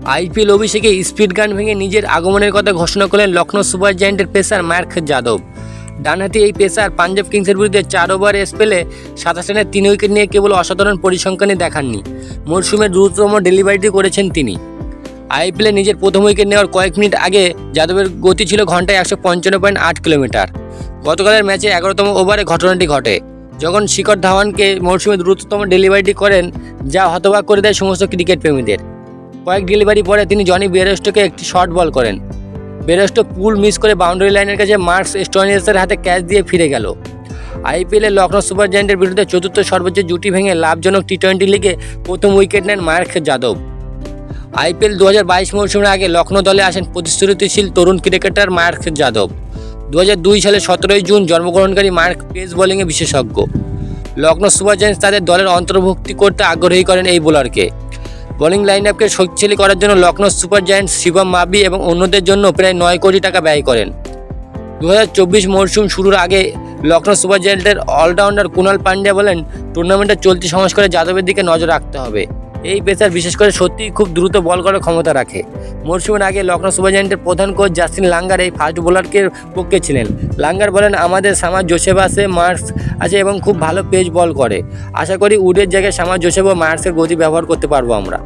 IPL অভিষেকে speed গান ভেঙে নিজের আগমনের কথা ঘোষণা করলেন লখনৌ সুপার জায়ান্টের পেসার মায়াঙ্ক যাদব। ডানহাতি এই পেসার পাঞ্জাব কিংসের বিরুদ্ধে 4 ওভারে স্পেলে 27 রানে 3 উইকেট নিয়ে কেবল অসাধারণ পরিসংখ্যানই দেখাননি, মরশুমের দ্রুততম ডেলিভারিটি করেছেন তিনি। আইপিএলে নিজের প্রথম উইকেট নেওয়ার কয়েক মিনিট আগে যাদবের গতি ছিল ঘন্টায় 155.8 কিলোমিটার। গতকালের ম্যাচে 11তম ওভারে ঘটনাটি ঘটে, যখন শিখর ধাওয়ানকে মরশুমের দ্রুততম ডেলিভারিটি করেন, যা হতবাক করে দেয় সমস্ত ক্রিকেট প্রেমীদের। কয়েক ডেলিভারি পরে তিনি জনি বেয়ারস্টোকে একটি শর্ট বল করেন। বেয়ারস্টো পুল মিস করে বাউন্ডারি লাইনের কাছে মার্কস স্টোনিসের হাতে ক্যাচ দিয়ে ফিরে গেল। আইপিএলে লখনৌ সুপার জায়ান্টের বিরুদ্ধে চতুর্থ সর্বোচ্চ জুটি ভেঙে লাভজনক টি-20 লিগে প্রথম উইকেট নেন মায়াঙ্ক যাদব। আইপিএল 2022 মৌসুমের আগে লখনৌ দলে আসেন প্রতিশ্রুতিশীল তরুণ ক্রিকেটার মায়াঙ্ক যাদব। 2002 সালে 17 জুন জন্মগ্রহণকারী মায়াঙ্ক পেস বোলিংয়ে বিশেষজ্ঞ। লখনৌ সুপার জায়ান্টস তাদের দলের অন্তর্ভুক্তি করতে আগ্রহী করেন এই বোলারকে। বোলিং লাইন আপকে শক্তিশালী করার জন্য লখনৌ সুপার জায়ান্টস শিবম মাভি এবং অন্যদের জন্য প্রায় 9 কোটি টাকা ব্যয় করেন। 2024 মরশুম শুরুর আগে লখনৌ সুপার জায়ান্টের অলরাউন্ডার কুনাল পান্ডিয়া বলেন, টুর্নামেন্টের চলতি সংস্করণে যাদবের দিকে নজর রাখতে হবে। এই পেসার বিশেষ করে সত্যিই খুব দ্রুত বল করার ক্ষমতা রাখে। মরশুমের আগে লখনৌ সুপার জায়ান্টের প্রধান কোচ জাস্টিন লাঙ্গার এই ফাস্ট বোলারকে পক্ষে ছিলেন। লাঙ্গার বলেন, আমাদের সামার জোসেফ আছে, মার্কস আছে এবং খুব ভালো পেস বল করে। আশা করি উডের জায়গায় সামার জোসেফ ও মার্কসের গতি ব্যবহার করতে পারবো আমরা।